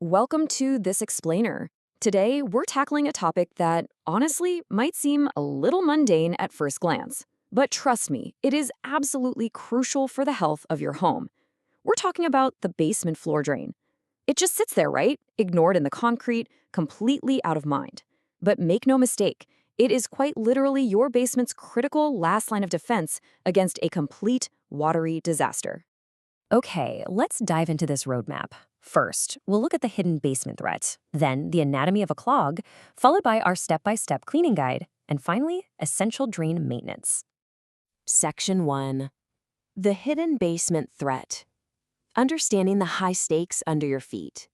Welcome to This Explainer. Today, we're tackling a topic that, honestly, might seem a little mundane at first glance. But trust me, it is absolutely crucial for the health of your home. We're talking about the basement floor drain. It just sits there, right? Ignored in the concrete, completely out of mind. But make no mistake, it is quite literally your basement's critical last line of defense against a complete watery disaster. Okay, let's dive into this roadmap. First, we'll look at the hidden basement threat, then the anatomy of a clog, followed by our step-by-step cleaning guide, and finally, essential drain maintenance. Section 1. The hidden basement threat. Understanding the high stakes under your feet.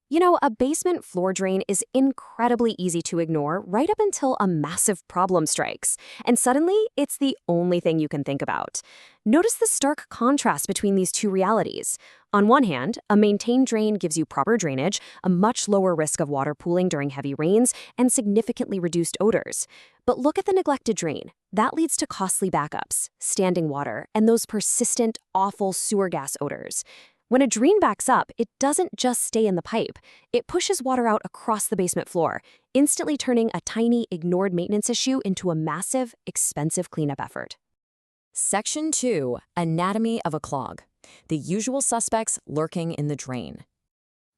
You know, a basement floor drain is incredibly easy to ignore right up until a massive problem strikes, and suddenly it's the only thing you can think about. Notice the stark contrast between these two realities. On one hand, a maintained drain gives you proper drainage, a much lower risk of water pooling during heavy rains, and significantly reduced odors. But look at the neglected drain. That leads to costly backups, standing water, and those persistent, awful sewer gas odors. When a drain backs up, it doesn't just stay in the pipe. It pushes water out across the basement floor, instantly turning a tiny, ignored maintenance issue into a massive, expensive cleanup effort. Section 2. Anatomy of a clog. The usual suspects lurking in the drain.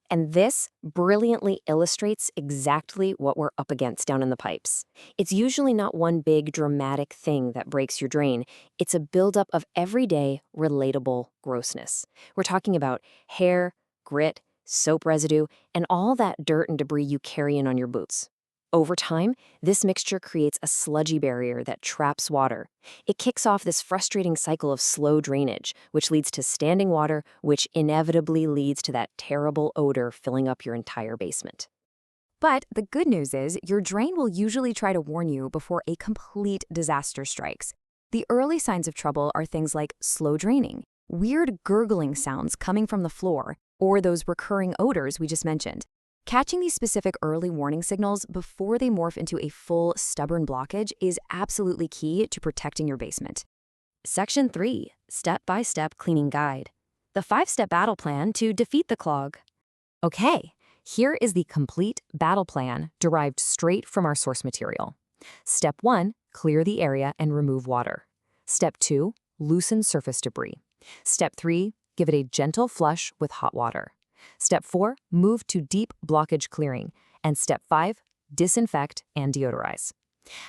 And this brilliantly illustrates exactly what we're up against down in the pipes. It's usually not one big dramatic thing that breaks your drain. It's a buildup of everyday, relatable grossness. We're talking about hair, grit, soap residue, and all that dirt and debris you carry in on your boots. Over time, this mixture creates a sludgy barrier that traps water. It kicks off this frustrating cycle of slow drainage, which leads to standing water, which inevitably leads to that terrible odor filling up your entire basement. But the good news is your drain will usually try to warn you before a complete disaster strikes. The early signs of trouble are things like slow draining, weird gurgling sounds coming from the floor, or those recurring odors we just mentioned. Catching these specific early warning signals before they morph into a full, stubborn blockage is absolutely key to protecting your basement. Section 3. Step-by-step cleaning guide. The 5-step battle plan to defeat the clog. Okay, here is the complete battle plan derived straight from our source material. Step 1. Clear the area and remove water. Step 2. Loosen surface debris. Step 3. Give it a gentle flush with hot water. Step 4, move to deep blockage clearing. And Step 5, disinfect and deodorize.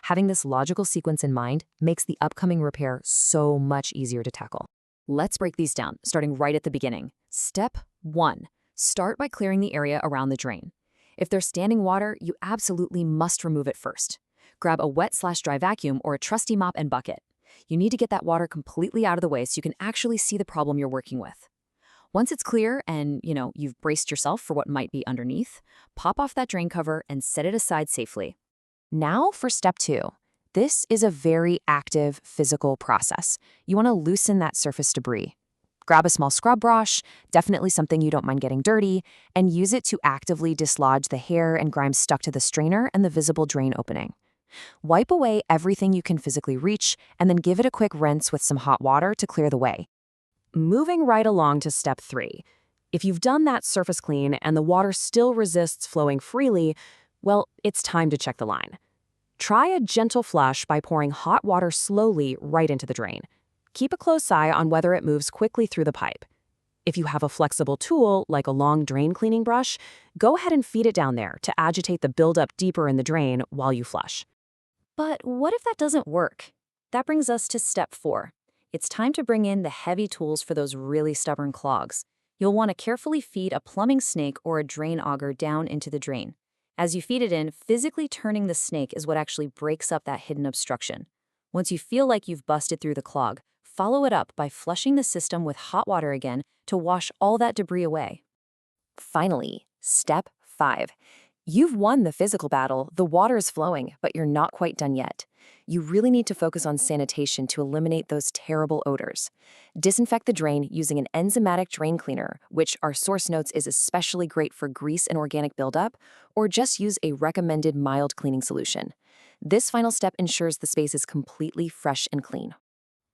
Having this logical sequence in mind makes the upcoming repair so much easier to tackle. Let's break these down, starting right at the beginning. Step 1, start by clearing the area around the drain. If there's standing water, you absolutely must remove it first. Grab a wet/dry vacuum or a trusty mop and bucket. You need to get that water completely out of the way so you can actually see the problem you're working with. Once it's clear and, you've braced yourself for what might be underneath, pop off that drain cover and set it aside safely. Now for Step 2. This is a very active physical process. You want to loosen that surface debris. Grab a small scrub brush, definitely something you don't mind getting dirty, and use it to actively dislodge the hair and grime stuck to the strainer and the visible drain opening. Wipe away everything you can physically reach, and then give it a quick rinse with some hot water to clear the way. Moving right along to Step 3. If you've done that surface clean and the water still resists flowing freely, well, it's time to check the line. Try a gentle flush by pouring hot water slowly right into the drain. Keep a close eye on whether it moves quickly through the pipe. If you have a flexible tool, like a long drain cleaning brush, go ahead and feed it down there to agitate the buildup deeper in the drain while you flush. But what if that doesn't work? That brings us to Step 4. It's time to bring in the heavy tools for those really stubborn clogs. You'll want to carefully feed a plumbing snake or a drain auger down into the drain. As you feed it in, physically turning the snake is what actually breaks up that hidden obstruction. Once you feel like you've busted through the clog, follow it up by flushing the system with hot water again to wash all that debris away. Finally, Step 5. You've won the physical battle, the water is flowing, but you're not quite done yet. You really need to focus on sanitation to eliminate those terrible odors. Disinfect the drain using an enzymatic drain cleaner, which our source notes is especially great for grease and organic buildup, or just use a recommended mild cleaning solution. This final step ensures the space is completely fresh and clean.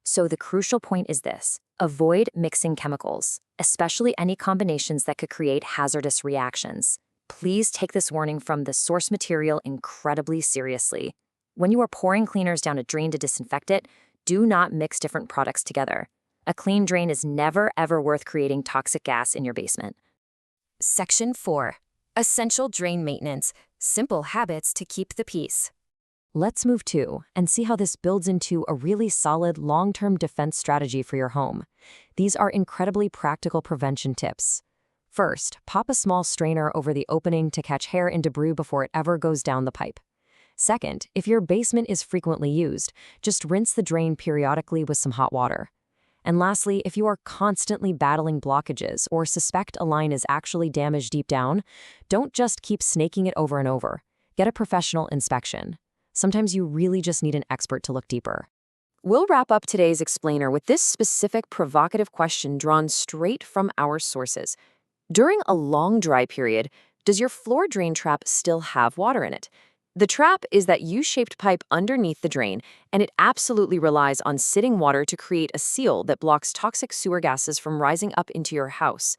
So the crucial point is this: avoid mixing chemicals, especially any combinations that could create hazardous reactions. Please take this warning from the source material incredibly seriously. When you are pouring cleaners down a drain to disinfect it, do not mix different products together. A clean drain is never ever worth creating toxic gas in your basement. Section 4. Essential drain maintenance. Simple habits to keep the peace. Let's move to and see how this builds into a really solid long-term defense strategy for your home. These are incredibly practical prevention tips. First, pop a small strainer over the opening to catch hair and debris before it ever goes down the pipe. Second, if your basement is frequently used, just rinse the drain periodically with some hot water. And lastly, if you are constantly battling blockages or suspect a line is actually damaged deep down, don't just keep snaking it over and over. Get a professional inspection. Sometimes you really just need an expert to look deeper. We'll wrap up today's explainer with this specific provocative question drawn straight from our sources. During a long dry period, does your floor drain trap still have water in it? The trap is that U-shaped pipe underneath the drain, and it absolutely relies on sitting water to create a seal that blocks toxic sewer gases from rising up into your house.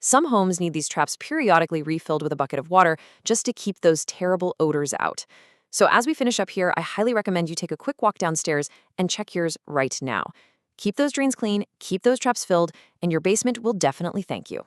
Some homes need these traps periodically refilled with a bucket of water just to keep those terrible odors out. So as we finish up here, I highly recommend you take a quick walk downstairs and check yours right now. Keep those drains clean, keep those traps filled, and your basement will definitely thank you.